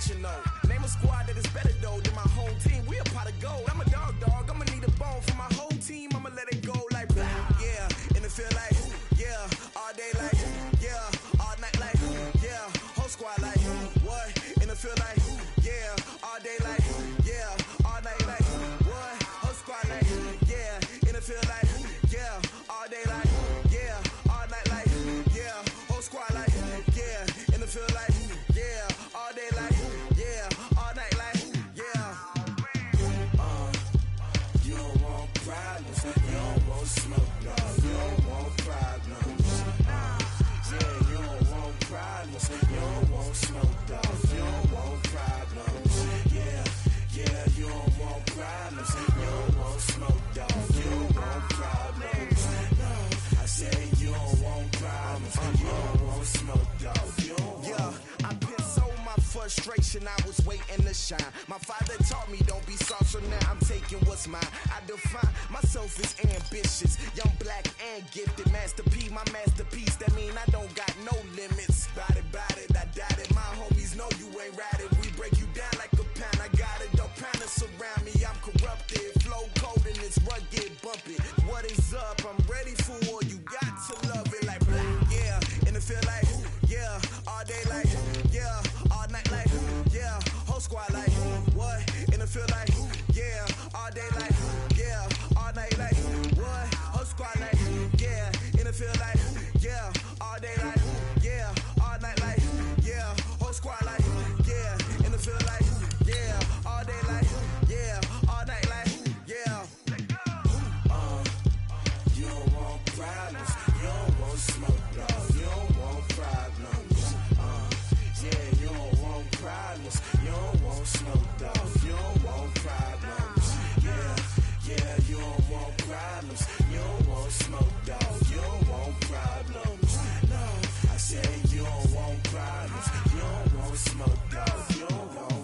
directional. Name a squad that is better though than my home team. We a pot of gold. I'm a dog. I'ma need a bone for my whole team. I'ma let it go like blah. Yeah, and it feel like yeah, all day like yeah, all night like yeah, whole squad like what? And it feel like yeah, all day like yeah, all night like what? Whole squad like yeah, and it feel like yeah, all day like yeah, all night like yeah, whole squad like yeah, and it feel like yeah, all day like yeah, all night like yeah. You don't want problems, you don't want smoke, dog. You don't want problems. Yeah, you don't want problems, you don't want smoke, dog. You don't want problems. Yeah, you don't want problems, you don't want smoke, dog. You don't want problems. No, I say you don't want problems, you don't want smoke, dog. You don't want. Yeah, I pissed so my frustration, I was waiting to shine. My father taught me don't be soft, so now I'm taking what's mine. I define myself as ambitious, young, black, and gifted. Master P, my masterpiece. That mean I don't got no limits. Bout it, I doubt it. My homies know you ain't ratted. We break you down like a pound. I got it, don't pound to surround me. I'm corrupted, flow cold and it's rugged, bumpy. What is up? I'm ready for war. You got to love it like blah. Yeah, and it feel like yeah, all day like yeah, all night like yeah, whole squad like what? And it feel like yeah, all day like yeah, all night like what? Whole squad like yeah, and it feel like yeah, all day like yeah, all night like yeah, whole squad like yeah, and it feel like yeah, all day like yeah, all night like yeah. You don't want problems, you don't want smoke, dog. You don't want problems. Yeah, you don't want problems, you don't want smoke, dog. You don't want problems. Yeah, you don't want problems, you don't want smoke, dog. You don't want problems. No, I say you don't want problems, you don't want smoke, dog. You don't want.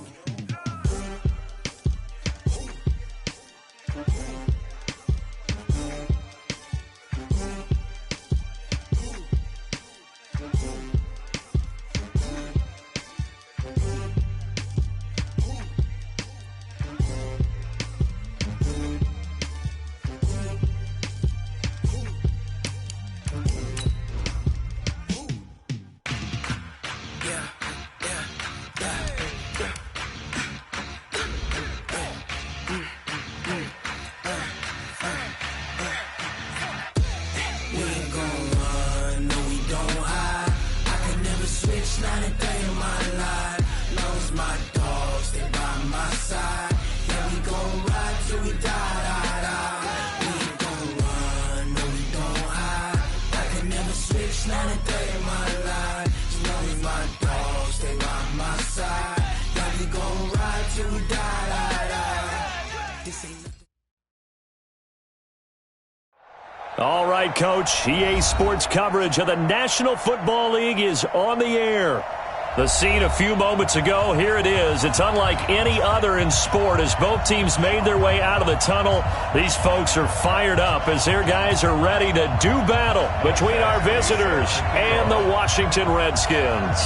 All right, Coach. EA Sports coverage of the National Football League is on the air. The scene a few moments ago, here it is. It's unlike any other in sport as both teams made their way out of the tunnel. These folks are fired up as their guys are ready to do battle between our visitors and the Washington Redskins.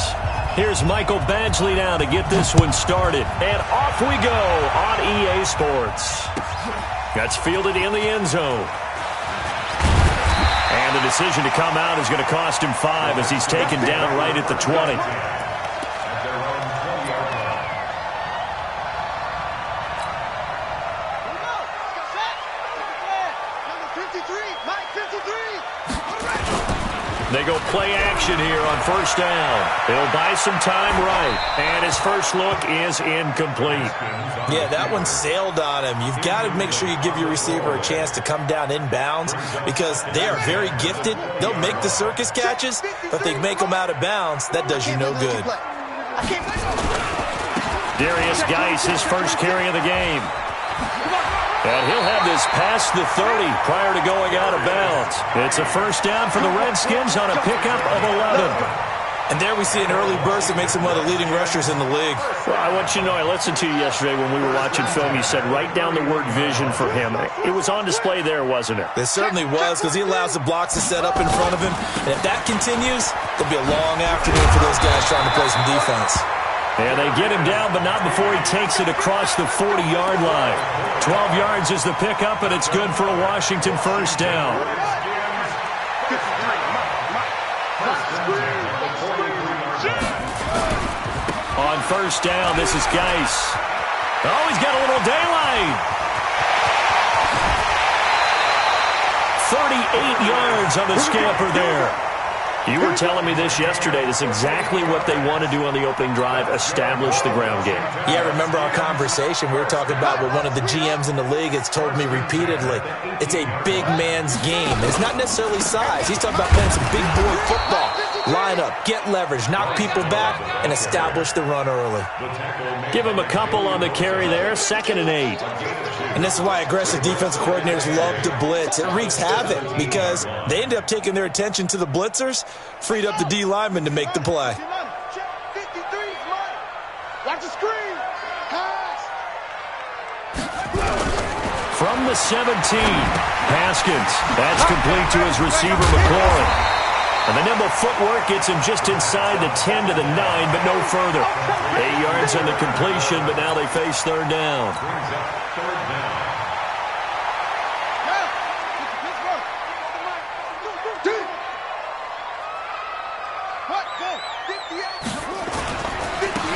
Here's Michael Badgley now to get this one started. And off we go on EA Sports. That's fielded in the end zone. And the decision to come out is going to cost him 5 as he's taken down right at the 20. They go play action here on first down. They'll buy some time right. And his first look is incomplete. Yeah, that one sailed on him. You've got to make sure you give your receiver a chance to come down inbounds because they are very gifted. They'll make the circus catches, but they make them out of bounds. That does you no good. Darius Geis, his first carry of the game. And he'll have this past the 30 prior to going out of bounds. It's a first down for the Redskins on a pickup of 11. And there we see an early burst that makes him one of the leading rushers in the league. Well, I want you to know, I listened to you yesterday when we were watching film. You said write down the word vision for him. It was on display there, wasn't it? It certainly was because he allows the blocks to set up in front of him. And if that continues, there'll be a long afternoon for those guys trying to play some defense. And they get him down, but not before he takes it across the 40-yard line. 12 yards is the pickup, and it's good for a Washington first down. On first down, this is Geis. Oh, he's got a little daylight. 38 yards on the scamper there. You were telling me this yesterday. This is exactly what they want to do on the opening drive, establish the ground game. Yeah, remember our conversation? We were talking about what one of the GMs in the league has told me repeatedly. It's a big man's game. It's not necessarily size. He's talking about playing some big boy football. Line up, get leverage, knock people back, and establish the run early. Give him a couple on the carry there, 2nd and 8. And this is why aggressive defensive coordinators love to blitz. It wreaks havoc because they end up taking their attention to the blitzers, freed up the D lineman to make the play. Watch the screen. From the 17, Haskins. That's complete to his receiver, McLaurin. And the nimble footwork gets him just inside the 10 to the 9, but no further. 8 yards on the completion, but now they face third down.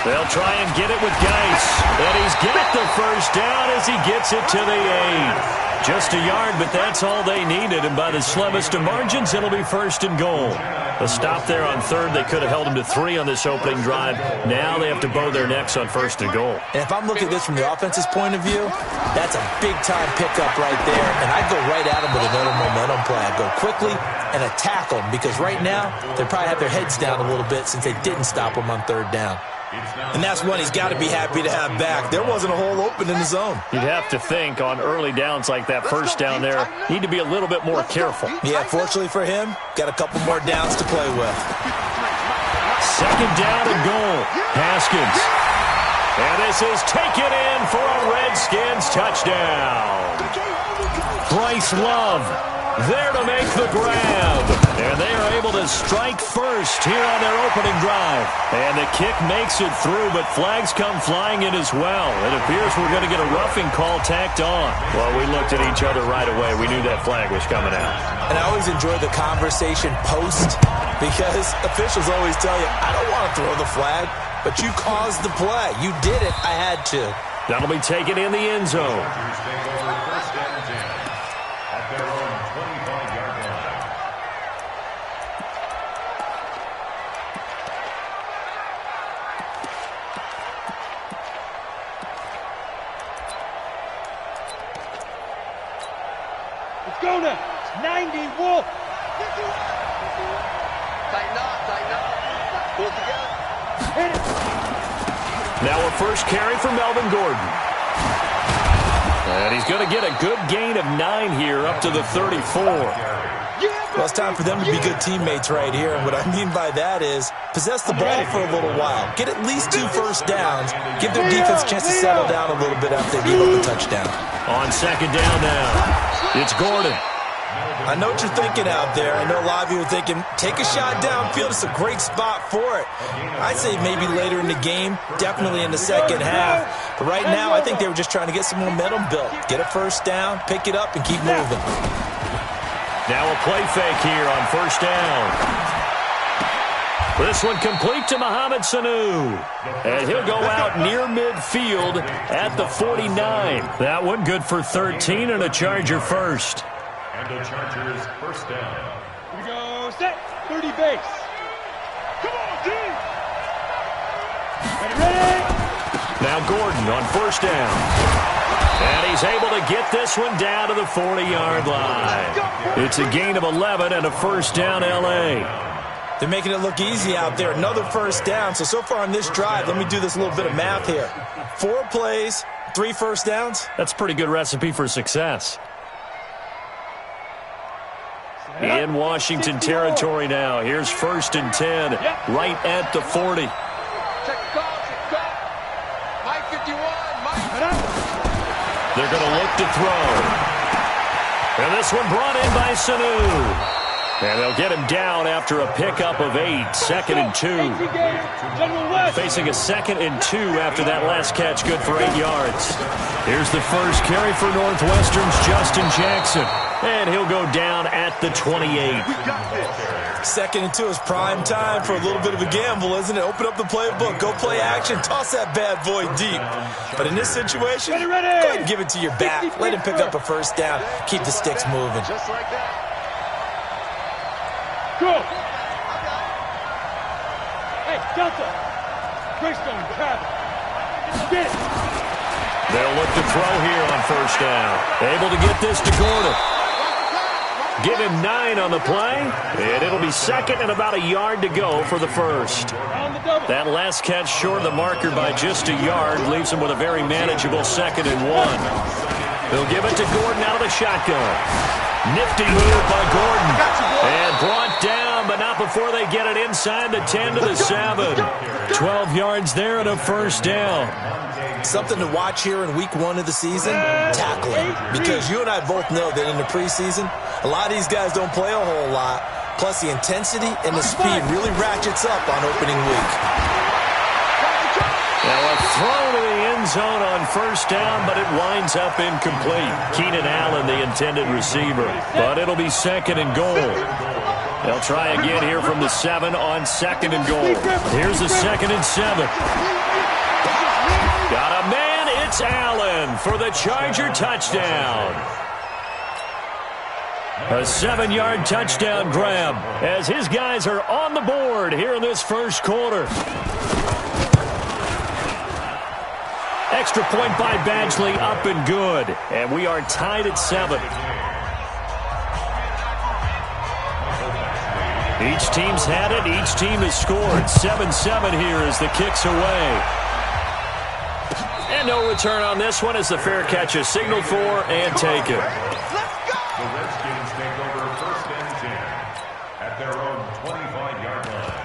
They'll try and get it with Geis. And he's got the first down as he gets it to the 8. Just a yard, but that's all they needed. And by the slimmest of margins, it'll be 1st and goal. A stop there on 3rd. They could have held him to 3 on this opening drive. Now they have to bow their necks on 1st and goal. And if I'm looking at this from the offense's point of view, that's a big-time pickup right there. And I'd go right at him with another momentum play. I'd go quickly and attack them because right now they probably have their heads down a little bit since they didn't stop him on 3rd down. And that's one he's got to be happy to have back. There wasn't a hole open in the zone. You'd have to think on early downs like that first down there, need to be a little bit more careful. Yeah, fortunately for him, got a couple more downs to play with. 2nd down and goal. Haskins. And this is taken in for a Redskins touchdown. Bryce Love there to make the grab. And they are able to strike first here on their opening drive. And the kick makes it through, but flags come flying in as well. It appears we're going to get a roughing call tacked on. Well, we looked at each other right away. We knew that flag was coming out. And I always enjoy the conversation post because officials always tell you, I don't want to throw the flag, but you caused the play. You did it. I had to. That'll be taken in the end zone. Go now. 90 Wolf. Tighten up. Pull together. Hit it. Now a first carry for Melvin Gordon. And he's going to get a good gain of 9 here up to the 34. Well, it's time for them to be good teammates right here. And what I mean by that is possess the ball for a little while. Get at least 2 first downs. Give their defense a chance to settle down a little bit after they give up the touchdown. On 2nd down now. It's Gordon. I know what you're thinking out there. I know a lot of you are thinking, take a shot downfield. It's a great spot for it. I'd say maybe later in the game, definitely in the second half. But right now, I think they were just trying to get some momentum built. Get a first down, pick it up, and keep moving. Now a play fake here on first down. This one complete to Mohamed Sanu. And he'll go out near midfield at the 49. That one good for 13 and a Charger first. And the Chargers first down. Here we go. Set. 30 base. Come on, D. Ready. Now Gordon on first down. And he's able to get this one down to the 40-yard line. It's a gain of 11 and a first down, L.A. They're making it look easy out there. Another first down. So far on this drive, let me do this little bit of math here. 4 plays, 3 first downs. That's a pretty good recipe for success. In Washington territory now. Here's 1st and 10, right at the 40. Check the call. Mike 51. They're going to look to throw. And this one brought in by Sanu. And they'll get him down after a pickup of 8. 2nd and 2. Facing a 2nd and 2 after that last catch, good for 8 yards. Here's the first carry for Northwestern's Justin Jackson. And he'll go down at the 28. 2nd and 2 is prime time for a little bit of a gamble, isn't it? Open up the playbook, go play action, toss that bad boy deep. But in this situation, go ahead and give it to your back. Let him pick up a first down. Keep the sticks moving. Just like that. Go! Hey, Delta! Greystone, Travis. Get it! They'll look to throw here on first down. Able to get this to Gordon. Give him 9 on the play, and it'll be 2nd and about a yard to go for the first. That last catch short of the marker by just a yard leaves him with a very manageable 2nd and 1. They'll give it to Gordon out of the shotgun. Nifty move by Gordon. And brought down, but not before they get it inside the 10 to the 7. 12 yards there and a first down. Something to watch here in week 1 of the season, tackling. Because you and I both know that in the preseason, a lot of these guys don't play a whole lot. Plus the intensity and the speed really ratchets up on opening week. Now a throw to the end zone on first down, but it winds up incomplete. Keenan Allen, the intended receiver. But it'll be 2nd and goal. They'll try again here from the 7 on 2nd and goal. Here's the 2nd and 7. Got a man, it's Allen for the Charger touchdown. A 7-yard touchdown grab as his guys are on the board here in this first quarter. Extra point by Badgley, up and good. And we are tied at 7. Each team's had it. Each team has scored. 7-7 here as the kick's away. And no return on this one as the fair catch is signaled for and taken. The Redskins take over 1st and 10 at their own 25-yard line.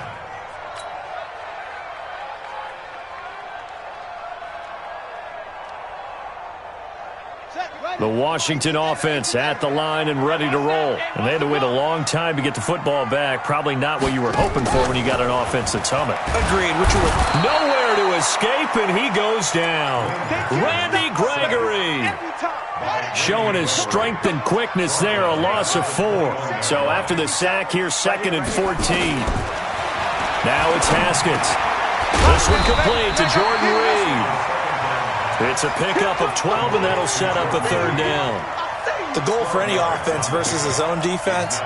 The Washington offense at the line and ready to roll. And they had to wait a long time to get the football back. Probably not what you were hoping for when you got an offense that's humming. Agreed. What you were nowhere to escape, and he goes down. Randy Gregory showing his strength and quickness there, a loss of 4. So after the sack, here's 2nd and 14. Now it's Haskins. This one complete to Jordan Reed. It's a pickup of 12, and that'll set up a 3rd down. The goal for any offense versus his own defense,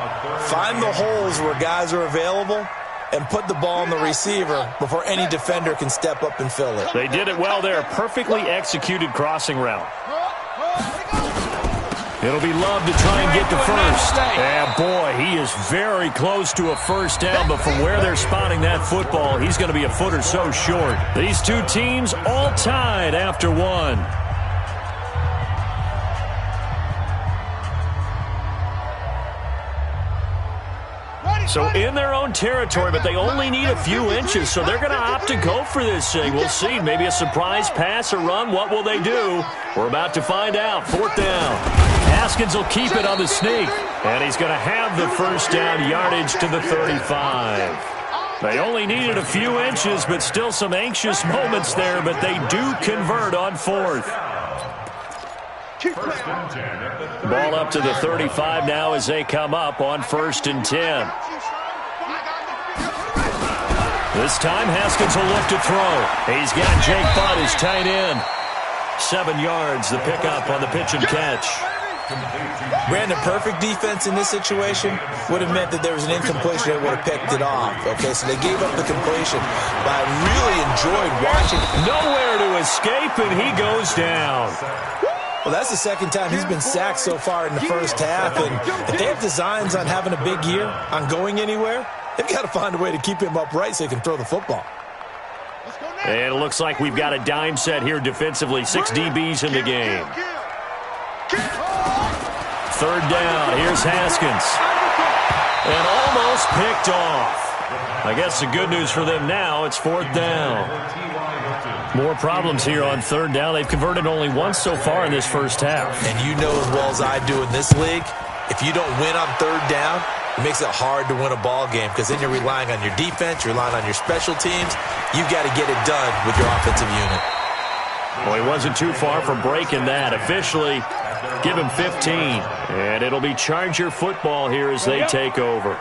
find the holes where guys are available and put the ball on the receiver before any defender can step up and fill it. They did it well there. Perfectly executed crossing route. It'll be Love to try and get the first. And boy, he is very close to a first down, but from where they're spotting that football, he's going to be a foot or so short. These two teams all tied after 1. So in their own territory, but they only need a few inches, so they're going to opt to go for this thing. We'll see. Maybe a surprise pass or run. What will they do? We're about to find out. 4th down. Haskins will keep it on the sneak, and he's going to have the first down yardage to the 35. They only needed a few inches, but still some anxious moments there, but they do convert on 4th. Ball up to the 35 now as they come up on 1st and 10. This time Haskins will look to throw. He's got Jake Butt, his tight end. 7 yards, the pickup on the pitch and catch. Brandon, perfect defense in this situation would have meant that there was an incompletion. They would have picked it off. Okay, so they gave up the completion. But I really enjoyed watching. Nowhere to escape, and he goes down. Well, that's the 2nd time he's been sacked so far in the first half. And if they have designs on having a big year, on going anywhere, they've got to find a way to keep him upright so he can throw the football. And it looks like we've got a dime set here defensively. 6 DBs in the game. 3rd down. Here's Haskins. And almost picked off. I guess the good news for them now, it's 4th down. More problems here on 3rd down. They've converted only once so far in this first half. And you know as well as I do in this league, if you don't win on 3rd down, it makes it hard to win a ball game because then you're relying on your defense, you're relying on your special teams. You've got to get it done with your offensive unit. Well, he wasn't too far from breaking that. Officially, give him 15. And it'll be Charger football here as they take over.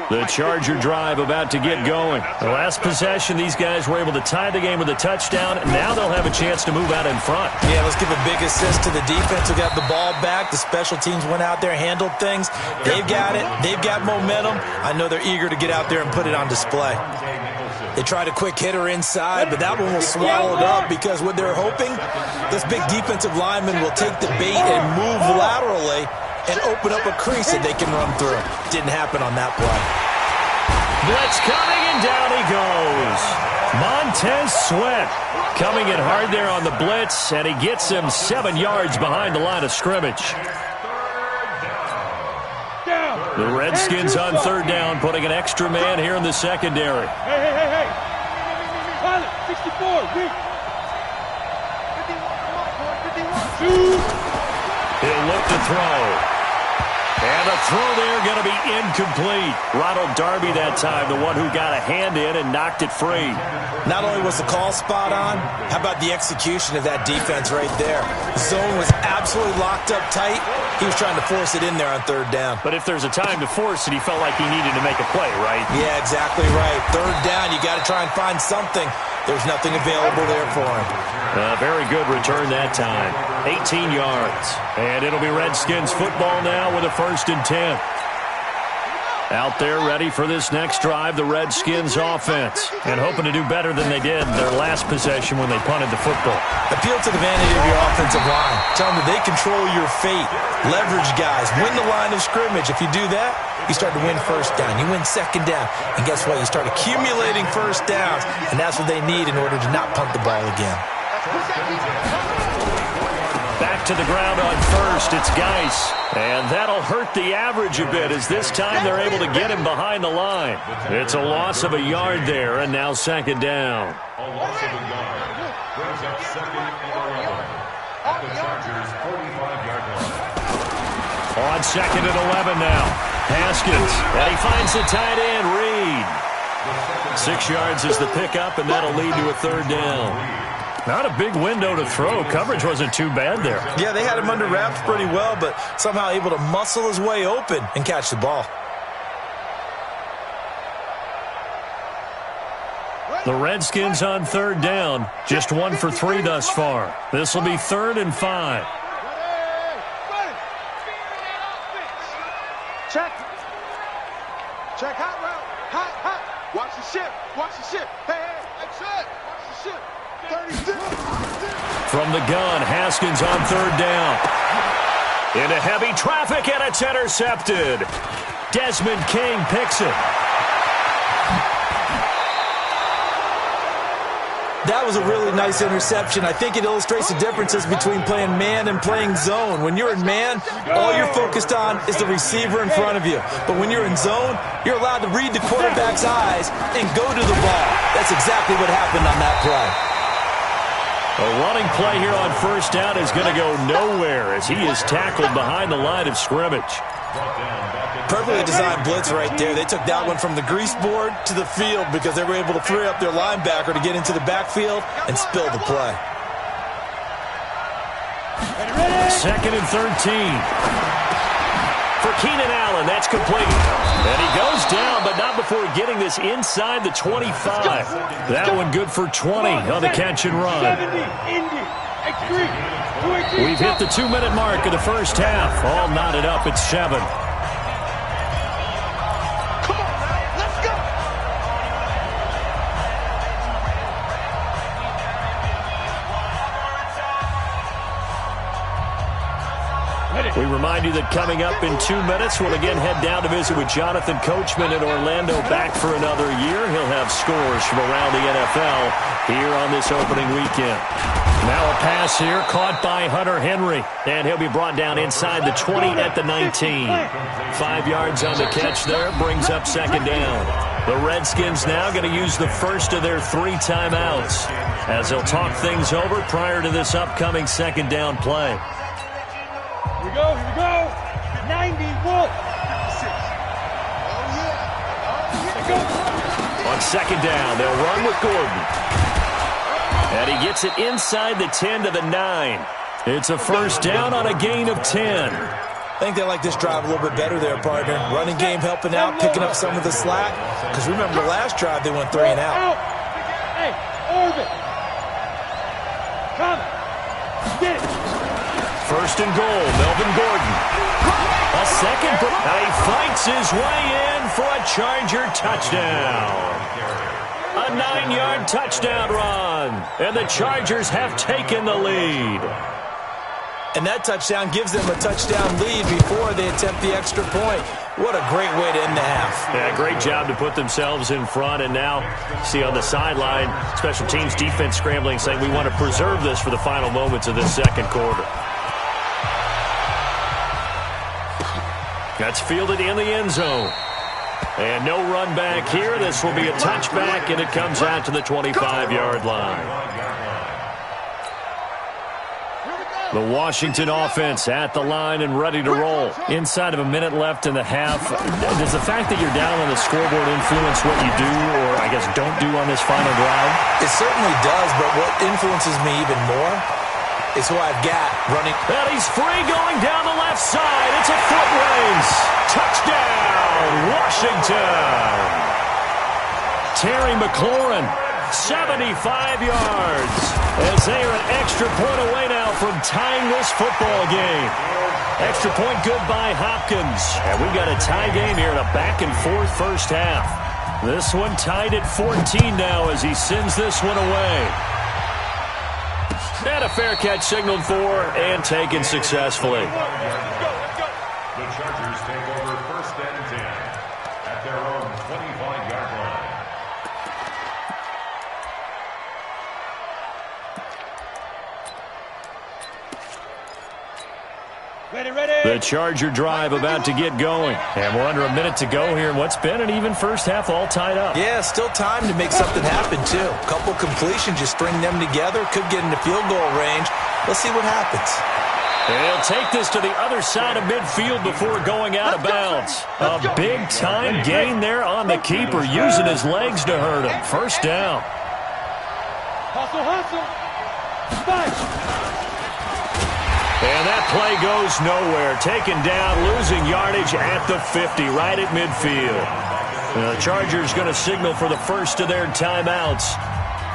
The Charger drive about to get going. The last possession, these guys were able to tie the game with a touchdown, and now they'll have a chance to move out in front. Yeah, let's give a big assist to the defense who got the ball back. The special teams went out there, handled things. They've got it. They've got momentum. I know they're eager to get out there and put it on display. They tried a quick hitter inside, but that one was swallowed up because what they're hoping, this big defensive lineman will take the bait and move laterally and open up a crease that they can run through. Didn't happen on that play. Blitz coming, and down he goes. Montez Sweat coming in hard there on the blitz, and he gets him 7 yards behind the line of scrimmage. The Redskins on third down, putting an extra man here in the secondary. Hey. Pilot, 64, weak. 51. He'll look to throw. And a throw there going to be incomplete. Ronald Darby that time, the one who got a hand in and knocked it free. Not only was the call spot on, how about the execution of that defense right there? The zone was absolutely locked up tight. He was trying to force it in there on third down. But if there's a time to force it, he felt like he needed to make a play, right? Yeah, exactly right. Third down, you got to try and find something. There's nothing available there for him. Very good return that time. 18 yards. And it'll be Redskins football now with a 1st and 10. Out there ready for this next drive, the Redskins offense. And hoping to do better than they did their last possession when they punted the football. Appeal to the vanity of your offensive line. Tell them that they control your fate. Leverage guys. Win the line of scrimmage. If you do that, you start to win first down. You win second down. And guess what? You start accumulating first downs. And that's what they need in order to not punt the ball again. Back to the ground on first. It's Geis. And that'll hurt the average a bit as this time they're able to get him behind the line. It's a loss of a yard there, and now second down. A loss of a yard brings up 2nd and 11 at the Chargers' 45-yard line. On 2nd and 11 now. Haskins, and he finds the tight end, Reed. 6 yards is the pickup, and that'll lead to a third down. Not a big window to throw. Coverage wasn't too bad there. Yeah, they had him under wraps pretty well, but somehow able to muscle his way open and catch the ball. The Redskins on third down. Just 1 for 3 thus far. This will be 3rd and 5. Check hot route. Hot. Watch the ship. Hey, that's it. Watch the ship. 36. From the gun, Haskins on third down. Into heavy traffic, and it's intercepted. Desmond King picks it. That was a really nice interception. I think it illustrates the differences between playing man and playing zone. When you're in man, all you're focused on is the receiver in front of you. But when you're in zone, you're allowed to read the quarterback's eyes and go to the ball. That's exactly what happened on that play. A running play here on first down is going to go nowhere as he is tackled behind the line of scrimmage. Perfectly designed blitz right there. They took that one from the grease board to the field because they were able to free up their linebacker to get into the backfield and spill the play. 2nd and 13. For Keenan Allen, that's complete. And he goes down, but not before getting this inside the 25. That one good for 20 on the catch and run. We've hit the 2-minute mark of the first half. All knotted up at 7. We remind you that coming up in 2 minutes, we'll again head down to visit with Jonathan Coachman in Orlando, back for another year. He'll have scores from around the NFL here on this opening weekend. Now a pass here caught by Hunter Henry, and he'll be brought down inside the 20 at the 19. 5 yards on the catch there, brings up second down. The Redskins now going to use the first of their 3 timeouts as they'll talk things over prior to this upcoming second down play. Here we go. 90, Wolf. 56. on second down. They'll run with Gordon. And he gets it inside the 10 to the 9. It's a first down on a gain of 10. I think they like this drive a little bit better there, partner. Running game helping out, picking up some of the slack. Because remember, last drive they went 3 and out. Hey, Orbit. Come. Get it. First and goal, Melvin Gordon. A second. He fights his way in for a Charger touchdown. A 9-yard touchdown run. And the Chargers have taken the lead. And that touchdown gives them a touchdown lead before they attempt the extra point. What a great way to end the half. Yeah, great job to put themselves in front. And now, see on the sideline, special teams defense scrambling, saying we want to preserve this for the final moments of this second quarter. That's fielded in the end zone. And no run back here. This will be a touchback, and it comes out to the 25-yard line. The Washington offense at the line and ready to roll. Inside of a minute left in the half. Does the fact that you're down on the scoreboard influence what you do, or I guess don't do on this final drive? It certainly does, but what influences me even more is who I've got running. And he's free going down the left side. It's a foot race. Touchdown, Washington. Terry McLaurin, 75 yards. As they are an extra point away now from tying this football game. Extra point good by Hopkins. And we've got a tie game here in a back-and-forth first half. This one tied at 14 now as he sends this one away. And a fair catch signaled for and taken successfully. The Chargers take over first and 10 at their own 25-yard line. The Charger drive about to get going. And we're under a minute to go here in what's been an even first half, all tied up. Yeah, still time to make something happen, too. A couple completions, just string them together. Could get into field goal range. Let's see what happens. And he'll take this to the other side of midfield before going out of bounds. A big-time gain there on the keeper, using his legs to hurt him. First down. Hustle. Spike. And that play goes nowhere. Taken down, losing yardage at the 50, right at midfield. The Chargers going to signal for the first of their timeouts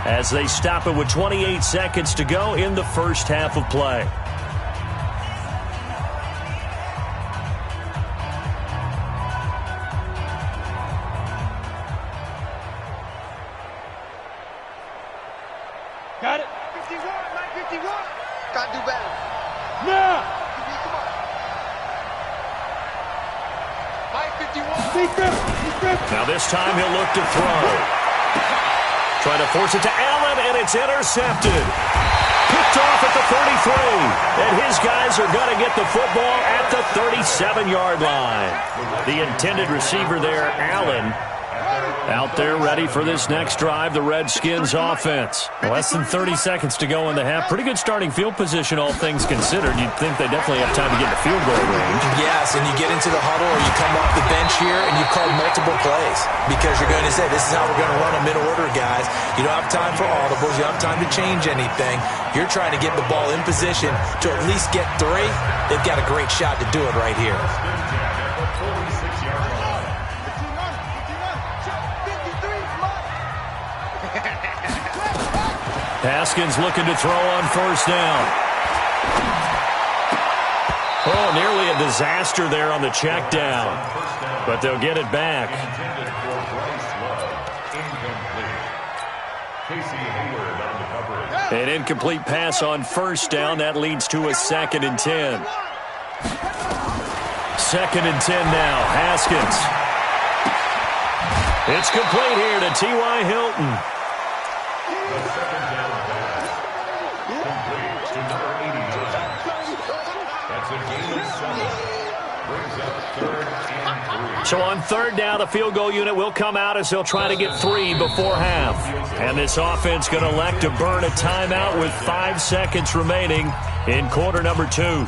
as they stop it with 28 seconds to go in the first half of play. Got it. 51, Mike 51. Got to do better. Now. Mike 51. Deep grip. Now this time he'll look to throw. Trying to force it to Allen, and it's intercepted. Picked off at the 33. And his guys are going to get the football at the 37-yard line. The intended receiver there, Allen, out there ready for this next drive, the Redskins offense. Less than 30 seconds to go in the half. Pretty good starting field position, all things considered. You'd think they definitely have time to get in the field goal range. Yes, and you get into the huddle or you come off the bench here and you've called multiple plays because you're going to say, this is how we're going to run them in order, guys. You don't have time for audibles. You don't have time to change anything. You're trying to get the ball in position to at least get 3. They've got a great shot to do it right here. Haskins looking to throw on first down. Oh, nearly a disaster there on the check down. But they'll get it back. An incomplete pass on first down. That leads to a 2nd and 10. 2nd and 10 now. Haskins. It's complete here to T.Y. Hilton. So on third down, the field goal unit will come out as they'll try to get 3 before half. And this offense going to elect to burn a timeout with 5 seconds remaining in quarter number 2.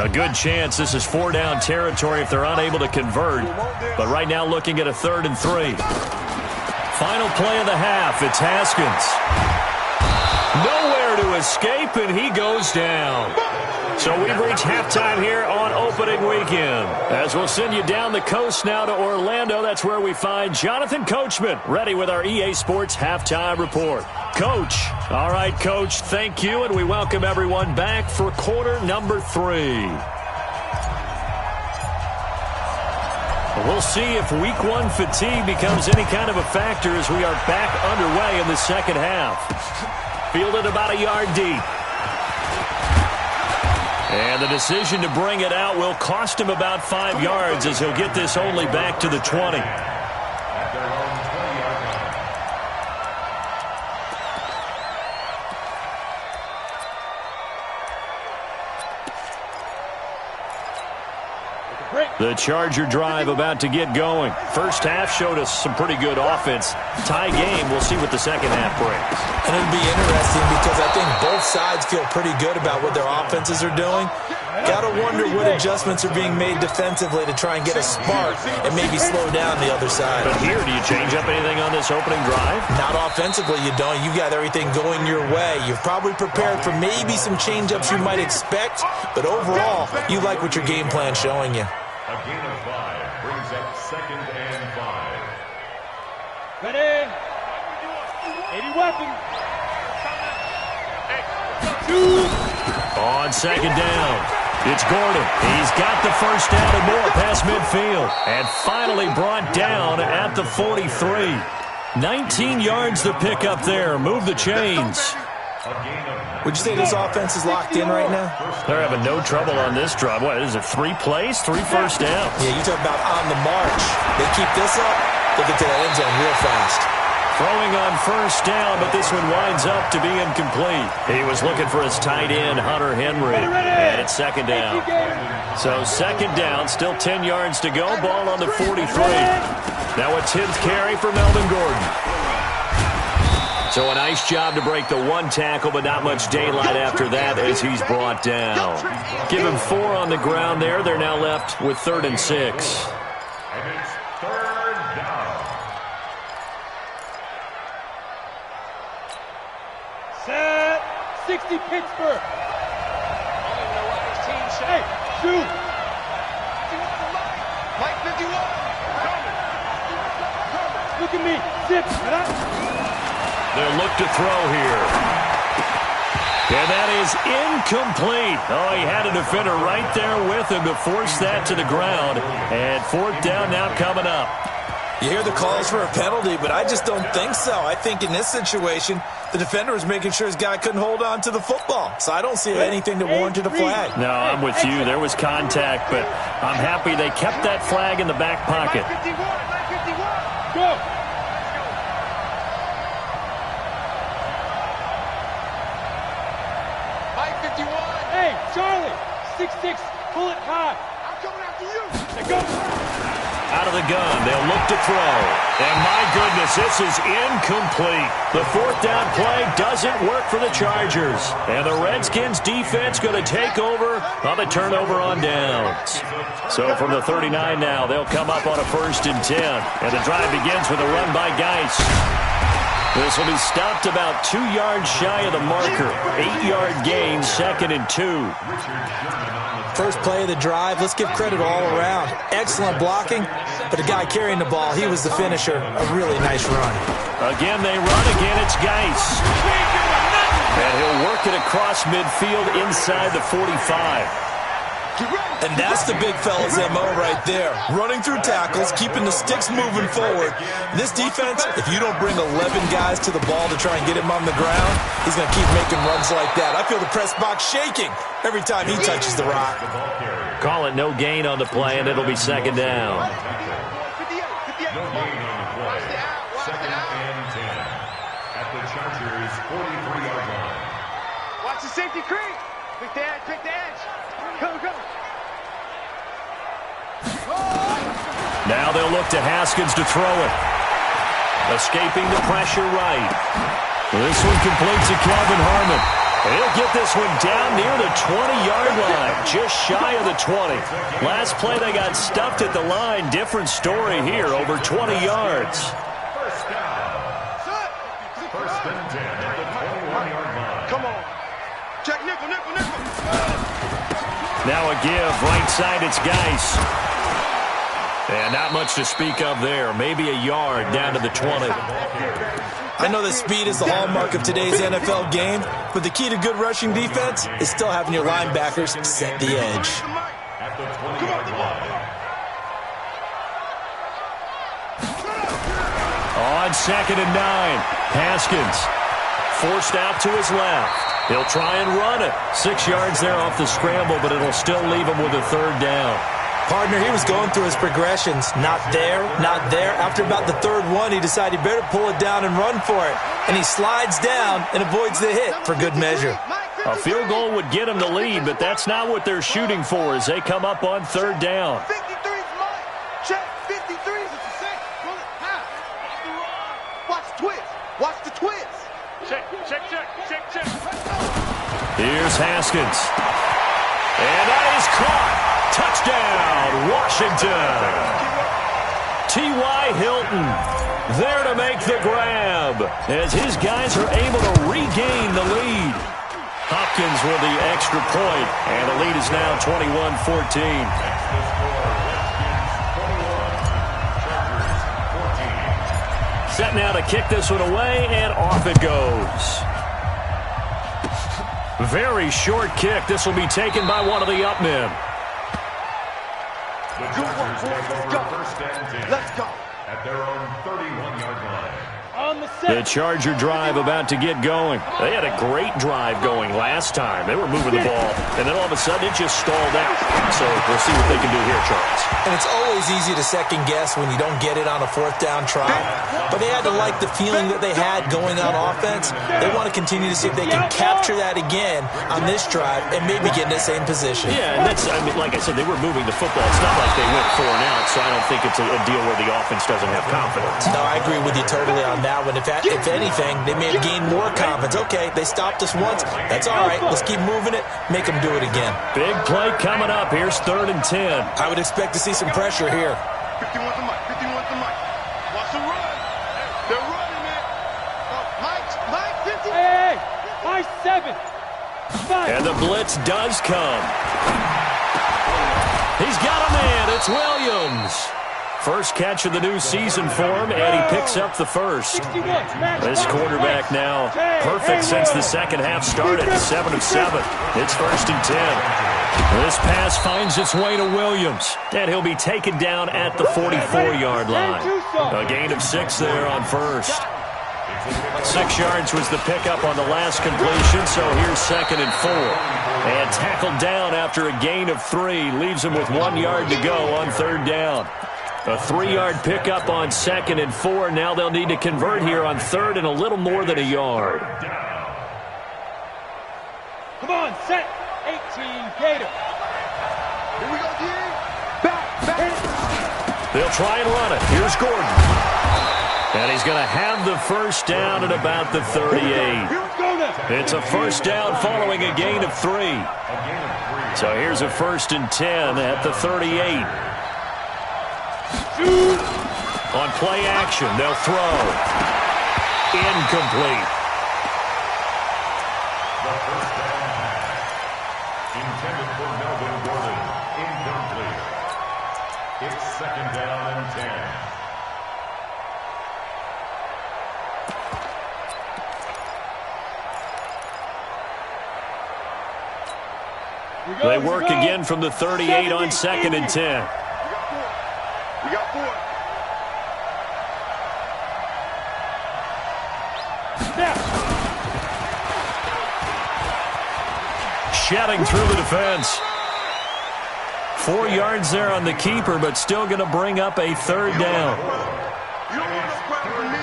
A good chance this is 4-down territory if they're unable to convert. But right now looking at a 3rd and 3. Final play of the half. It's Haskins. Nowhere to escape, and he goes down. So we've reached halftime here on opening weekend. As we'll send you down the coast now to Orlando, that's where we find Jonathan Coachman, ready with our EA Sports halftime report. Coach. All right, Coach, thank you, and we welcome everyone back for quarter number 3. We'll see if Week 1 fatigue becomes any kind of a factor as we are back underway in the second half. Fielded about a yard deep. And the decision to bring it out will cost him about 5 yards as he'll get this only back to the 20. The Charger drive about to get going. First half showed us some pretty good offense. Tie game. We'll see what the second half brings. And it'll be interesting because I think both sides feel pretty good about what their offenses are doing. Got to wonder what adjustments are being made defensively to try and get a spark and maybe slow down the other side. But here, do you change up anything on this opening drive? Not offensively, you don't. You've got everything going your way. You're probably prepared for maybe some change-ups you might expect, but overall, you like what your game plan's showing you. A gain of 5 brings up 2nd and 5. Ready? 80 weapons. 2. On second down, it's Gordon. He's got the first down and more past midfield. And finally brought down at the 43. 19 yards to pick up there. Move the chains. Would you say this offense is locked in right now? They're having no trouble on this drive. What, is it 3 plays, 3 first downs? Yeah, you talk about on the march. They keep this up, they'll get to that end zone real fast. Throwing on first down, but this one winds up to be incomplete. He was looking for his tight end, Hunter Henry, and it's second down. So second down, still 10 yards to go. Ball on the 43. Now a 10th carry for Melvin Gordon. So a nice job to break the 1 tackle, but not much daylight after that as he's brought down. Give him 4 on the ground there. They're now left with 3rd and 6. And it's 3rd down. Set. 60 Pittsburgh. I don't even know why this team should. Hey, shoot. Mike 51. Look at me. Zip. They'll look to throw here. And that is incomplete. Oh, he had a defender right there with him to force that to the ground. And 4th down now coming up. You hear the calls for a penalty, but I just don't think so. I think in this situation, the defender was making sure his guy couldn't hold on to the football. So I don't see anything that warranted a flag. No, I'm with you. There was contact, but I'm happy they kept that flag in the back pocket. Go. Hey, Charlie, 6'6", pull it high. I'm coming after you. Hey, go. Out of the gun, they'll look to throw. And my goodness, this is incomplete. The 4th down play doesn't work for the Chargers. And the Redskins defense going to take over on the turnover on downs. So from the 39 now, they'll come up on a 1st and 10. And the drive begins with a run by Geis. This will be stopped about 2 yards shy of the marker. 8-yard gain, 2nd and 2. First play of the drive, let's give credit all around. Excellent blocking, but the guy carrying the ball, he was the finisher. A really nice run. Again, they run. Again, it's Geis. And he'll work it across midfield inside the 45. And that's the big fella's MO right there. Running through tackles, keeping the sticks moving forward. This defense, if you don't bring 11 guys to the ball to try and get him on the ground, he's going to keep making runs like that. I feel the press box shaking every time he touches the rock. Call it no gain on the play, and it'll be 2nd down. No gain on the play. 2nd and 10. At the Chargers' 43-yard line. Watch the safety creep. Pick the edge, pick the edge. Go, go. Now they'll look to Haskins to throw it. Escaping the pressure right. This one completes to Kelvin Harmon. He'll get this one down near the 20-yard line, just shy of the 20. Last play they got stuffed at the line. Different story here, over 20 yards. First down. First and 10 at the 21-yard line. Come on. Check nickel. Now a give, right side, it's Geis. And not much to speak of there. Maybe a yard down to the 20. I know that speed is the hallmark of today's NFL game, but the key to good rushing defense is still having your linebackers set the edge. At the 20-yard line. On 2nd and 9, Haskins forced out to his left. He'll try and run it. 6 yards there off the scramble, but it'll still leave him with a 3rd down. Partner, he was going through his progressions. Not there, not there. After about the 3rd one, he decided he better pull it down and run for it. And he slides down and avoids the hit for good measure. A field goal would get him the lead, but that's not what they're shooting for as they come up on 3rd down. 53's mine. Check. 53's a six. Pull it half. Watch the twist. Watch the twist. Check. Here's Haskins. And that is caught. Touchdown, Washington. T.Y. Hilton there to make the grab as his guys are able to regain the lead. Hopkins with the extra point, and the lead is now 21-14. Set now to kick this one away, and off it goes. Very short kick. This will be taken by one of the up men. The Chargers take over first and 10. Let's go. At their own 31-yard line. On the The set. Charger drive about to get going. They had a great drive going last time. They were moving the ball, and then all of a sudden it just stalled out. So we'll see what they can do here, Charles. And it's always easy to second guess when you don't get it on a 4th down try. But they had to like the feeling that they had going on offense. They want to continue to see if they can capture that again on this drive and maybe get in the same position. Yeah, and that's, I mean, like I said, they were moving the football. It's not like they went 4 and out, so I don't think it's a deal where the offense doesn't have confidence. No, I agree with you totally on that one. If anything, they may have gained more confidence. Okay, they stopped us once. That's all right. Let's keep moving it. Make them do it again. Big play coming up. Here's 3rd and 10. I would expect to see some pressure here. 51's the mic. 51's the mic. Watch the run. They're running, man. Mike, 50. Hey, high 7. 5. And the blitz does come. He's got a man. It's Williams. First catch of the new season for him, and he picks up the first. This quarterback now perfect since the second half started, 7 of 7. It's 1st and 10. This pass finds its way to Williams, and he'll be taken down at the 44-yard line. A gain of 6 there on first. 6 yards was the pickup on the last completion, so here's 2nd and 4. And tackled down after a gain of 3, leaves him with 1 yard to go on 3rd down. A 3-yard pickup on 2nd and 4. Now they'll need to convert here on 3rd and a little more than a yard. Come on, set. 18, Gator. Here we go, D. Back. They'll try and run it. Here's Gordon. And he's going to have the first down at about the 38. It's a first down following a gain of 3. So here's a 1st and 10 at the 38. On play action, they'll throw. Incomplete. The first down pass. Intended for Melvin Gordon. Incomplete. It's 2nd down and 10. They work again from the 38 on 2nd and 10. We got 4. Shedding through the defense. 4 yards there on the keeper, but still going to bring up a 3rd down. You don't want no credit from me.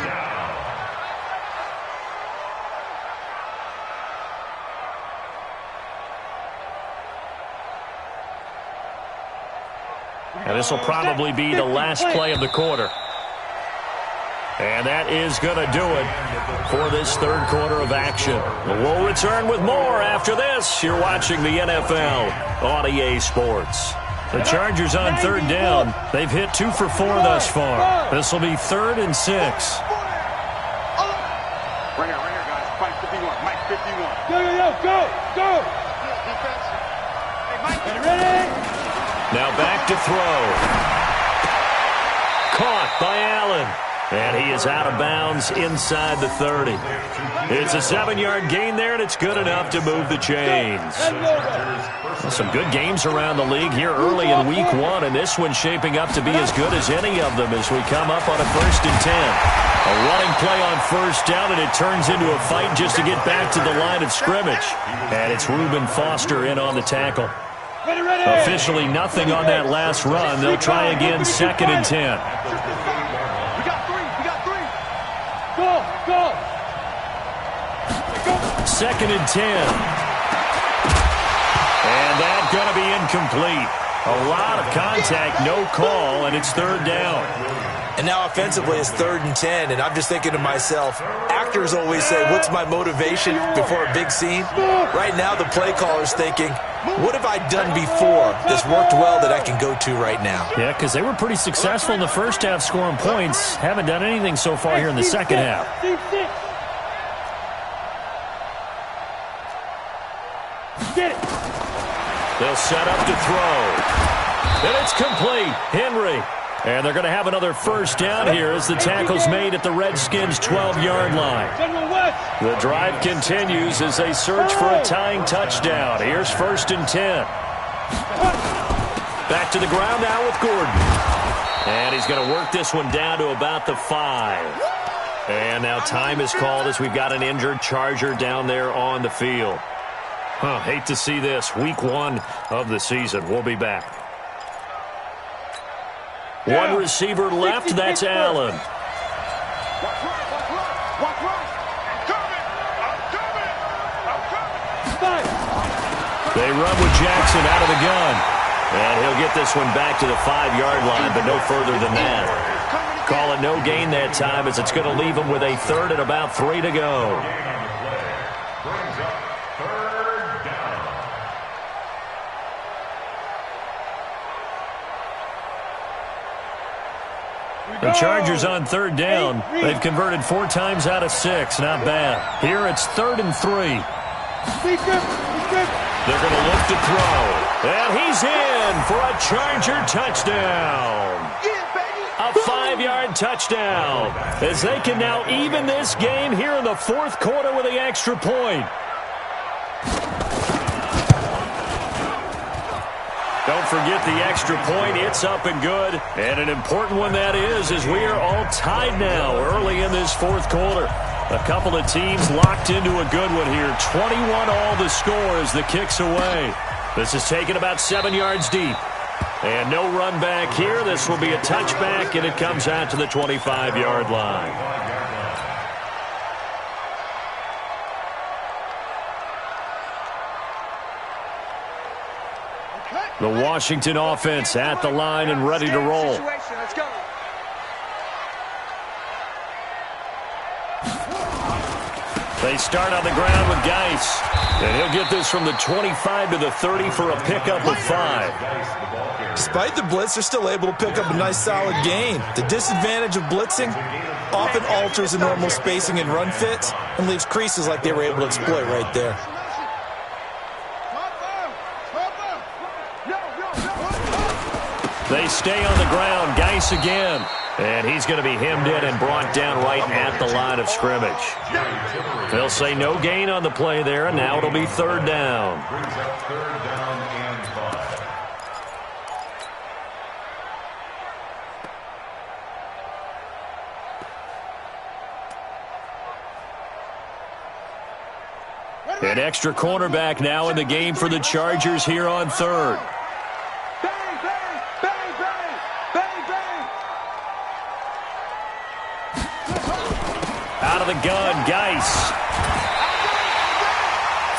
And this will probably be the last play of the quarter. And that is going to do it for this third quarter of action. We'll return with more after this. You're watching the NFL on EA Sports. The Chargers on third down. They've hit 2 for 4 thus far. This will be 3rd and 6. Right here, guys. Mike 51. Mike 51. Go. Defense. Hey, Mike. Ready? Now back to throw. Caught by Allen. And he is out of bounds inside the 30. It's a 7-yard gain there, and it's good enough to move the chains. Some good games around the league here early in Week 1, and this one's shaping up to be as good as any of them as we come up on a 1st and 10. A running play on 1st down, and it turns into a fight just to get back to the line of scrimmage. And it's Reuben Foster in on the tackle. Officially nothing on that last run. They'll try again 2nd and 10. Go. 2nd and 10. And that's going to be incomplete. A lot of contact, no call, and it's 3rd down. And now offensively it's 3rd and 10, and I'm just thinking to myself, actors always say, what's my motivation before a big scene? Right now the play caller's thinking, what have I done before that's worked well that I can go to right now? Yeah, because they were pretty successful in the first half scoring points. Haven't done anything so far here in the second half. Get it. They'll set up to throw. And it's complete. Henry. And they're going to have another 1st down here as the tackle's made at the Redskins' 12-yard line. The drive continues as they search for a tying touchdown. Here's 1st and 10. Back to the ground now with Gordon. And he's going to work this one down to about the 5. And now time is called as we've got an injured Charger down there on the field. Hate to see this. Week 1 of the season. We'll be back. One receiver left. That's Allen. They run with Jackson out of the gun. And he'll get this one back to the 5-yard line, but no further than that. Call it no gain that time as it's going to leave him with a 3rd and about 3 to go. The Chargers on 3rd down. They've converted 4 times out of 6. Not bad. Here it's 3rd and 3. They're going to look to throw. And he's in for a Charger touchdown. A 5-yard touchdown. As they can now even this game here in the 4th quarter with the extra point. Don't forget the extra point. It's up and good. And an important one that is, as we are all tied now early in this 4th quarter. A couple of teams locked into a good one here. 21 all the score as the kick's away. This is taken about 7 yards deep. And no run back here. This will be a touchback, and it comes out to the 25-yard line. The Washington offense at the line and ready to roll. Let's go. They start on the ground with Geis. And he'll get this from the 25 to the 30 for a pickup of 5. Despite the blitz, they're still able to pick up a nice solid gain. The disadvantage of blitzing often alters the normal spacing and run fits and leaves creases like they were able to exploit right there. They stay on the ground. Geis again. And he's going to be hemmed in and brought down right at the line of scrimmage. They'll say no gain on the play there, and now it'll be 3rd down. Brings up 3rd down and 5. An extra cornerback now in the game for the Chargers here on 3rd. Out of the gun, Geis.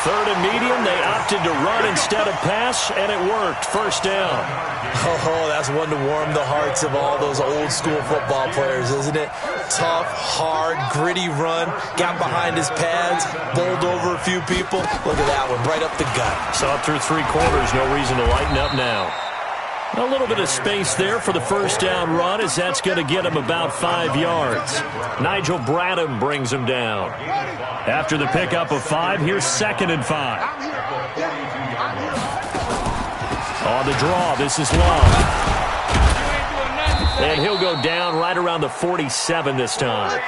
3rd and medium, they opted to run instead of pass, and it worked. 1st down. Oh, that's one to warm the hearts of all those old school football players, isn't it? tough, hard, gritty run. Got behind his pads, bowled over a few people. Look at that one, right up the gut. Saw it through 3 quarters. No reason to lighten up now. A little bit of space there for the first down run, as that's going to get him about 5 yards. Nigel Bradham brings him down. After the pickup of 5, here's 2nd and 5. On the draw, this is long. And he'll go down right around the 47 this time.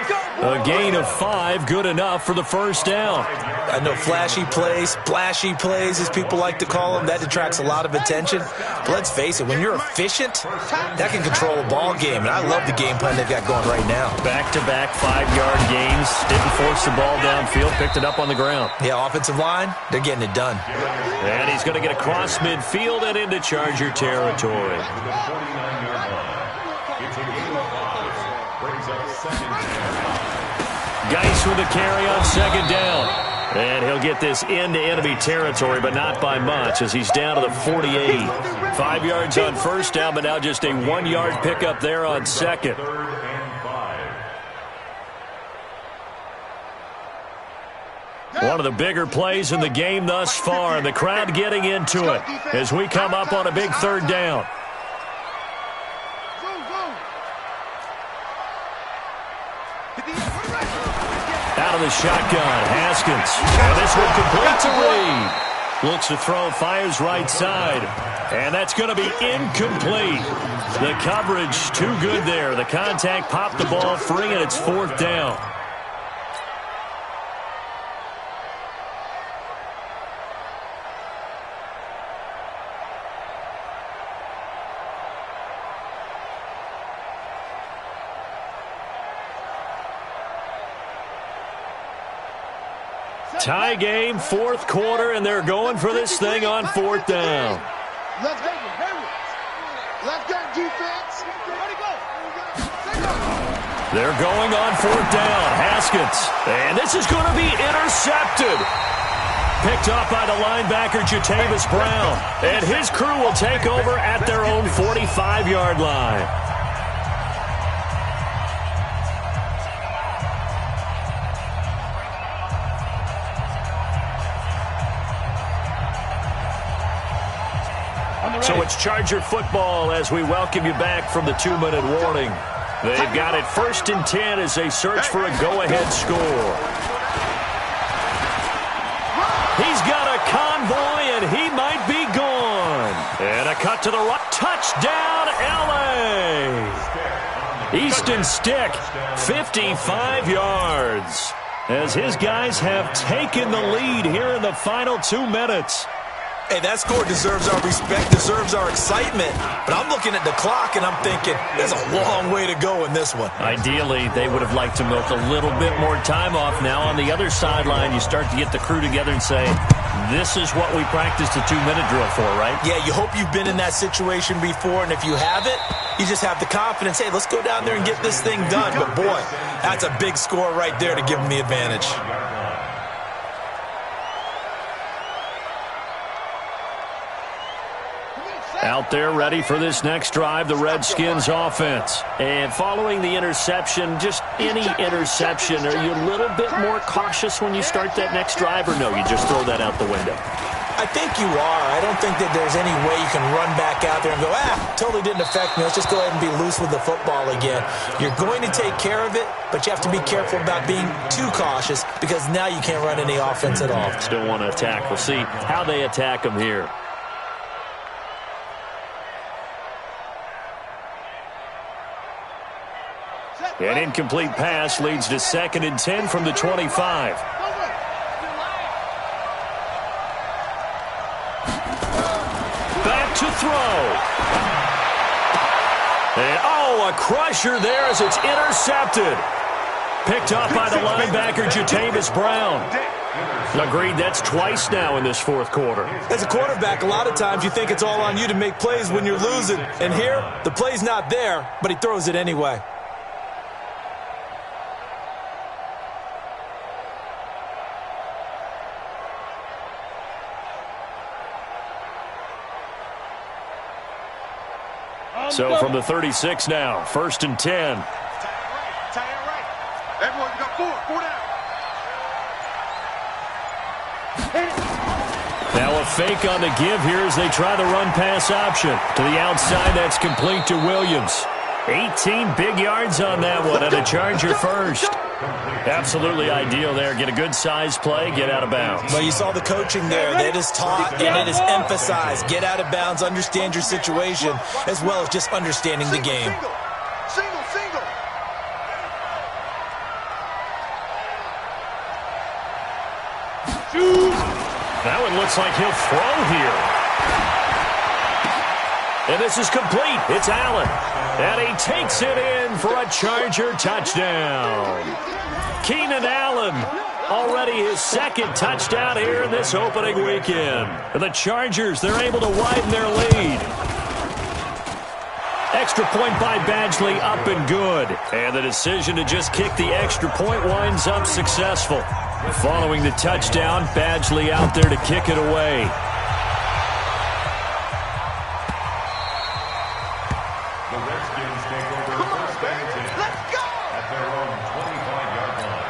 A gain of 5, good enough for the first down. I know flashy plays, splashy plays, as people like to call them, that detracts a lot of attention. But let's face it, when you're efficient, that can control a ball game. And I love the game plan they've got going right now. Back-to-back 5-yard gains. Didn't force the ball downfield, picked it up on the ground. Yeah, offensive line, they're getting it done. And he's going to get across midfield and into Charger territory. Geis with a carry on 2nd down. And he'll get this into enemy territory, but not by much, as he's down to the 48. 5 yards on first down, but now just a 1-yard pickup there on 2nd. One of the bigger plays in the game thus far, and the crowd getting into it as we come up on a big 3rd down. Out of the shotgun, Haskins. And this one complete to Reed. Looks to throw, fires right side. And that's going to be incomplete. The coverage too good there. The contact popped the ball free, and it's 4th down. Tie game, 4th quarter, and they're going for this thing on 4th down. Let's go, defense. They're going on 4th down. Haskins. And this is going to be intercepted. Picked up by the linebacker, Jatavis Brown. And his crew will take over at their own 45-yard line. So it's Charger football as we welcome you back from the 2-minute warning. They've got it 1st and 10 as they search for a go-ahead score. He's got a convoy, and he might be gone. And a cut to the right. Touchdown, L.A. Easton Stick, 55 yards. As his guys have taken the lead here in the final 2 minutes. Hey, that score deserves our respect, deserves our excitement. But I'm looking at the clock, and I'm thinking, there's a long way to go in this one. Ideally, they would have liked to milk a little bit more time off. Now, on the other sideline, you start to get the crew together and say, this is what we practiced a 2-minute drill for, right? Yeah, you hope you've been in that situation before, and if you haven't, you just have the confidence, hey, let's go down there and get this thing done. But, boy, that's a big score right there to give them the advantage. Out there ready for this next drive, the Redskins offense. And following the interception, just any interception, are you a little bit more cautious when you start that next drive, or no, you just throw that out the window? I think you are. I don't think that there's any way you can run back out there and go, totally didn't affect me. Let's just go ahead and be loose with the football again. You're going to take care of it, but you have to be careful about being too cautious because now you can't run any offense at all. Still want to attack. We'll see how they attack them here. An incomplete pass leads to 2nd and 10 from the 25. Back to throw. And, a crusher there as it's intercepted. Picked up by the linebacker, Jatavis Brown. Agreed, that's twice now in this 4th quarter. As a quarterback, a lot of times you think it's all on you to make plays when you're losing. And here, the play's not there, but he throws it anyway. So from the 36 now, 1st and 10. 4 down. Now a fake on the give here as they try the run-pass option. To the outside, that's complete to Williams. 18 big yards on that one, and a Charger first. Absolutely ideal there. Get a good-sized play, get out of bounds. Well, you saw the coaching there. That is taught and it is emphasized. Get out of bounds, understand your situation, as well as just understanding the game. Single, single. That one looks like he'll throw here. And this is complete. It's Allen. And he takes it in for a Charger touchdown. Keenan Allen, already his second touchdown here in this opening weekend. And the Chargers, they're able to widen their lead. Extra point by Badgley, up and good. And the decision to just kick the extra point winds up successful. Following the touchdown, Badgley out there to kick it away. The Redskins take over first and 10 at their own 25-yard line.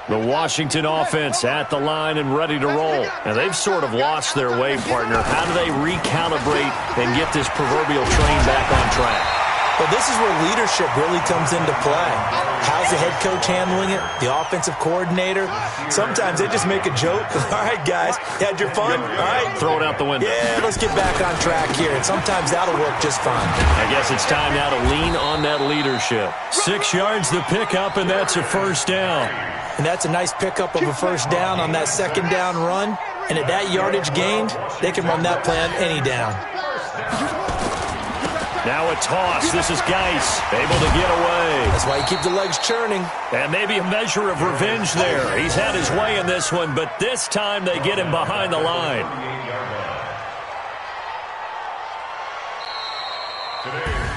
The Washington offense at the line and ready to roll. And they've sort of lost their way, partner. How do they recalibrate and get this proverbial train back on track? Well, this is where leadership really comes into play. How's the head coach handling it? The offensive coordinator? Sometimes they just make a joke. All right, guys, had your fun? All right. Throw it out the window. Yeah, let's get back on track here. And sometimes that'll work just fine. I guess it's time now to lean on that leadership. 6 yards the pickup, and that's a first down. And that's a nice pickup of a first down on that second down run. And at that yardage gained, they can run that play on any down. Now a toss. This is Geis, able to get away. That's why you keep the legs churning. And maybe a measure of revenge there. He's had his way in this one, but this time they get him behind the line.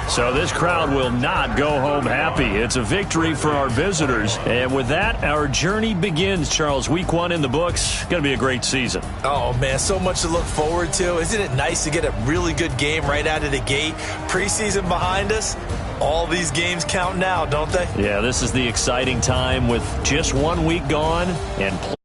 So this crowd will not go home happy. It's a victory for our visitors. And with that, our journey begins, Charles. Week 1 in the books. Going to be a great season. Oh, man, so much to look forward to. Isn't it nice to get a really good game right out of the gate? Preseason behind us. All these games count now, don't they? Yeah, this is the exciting time with just 1 week gone and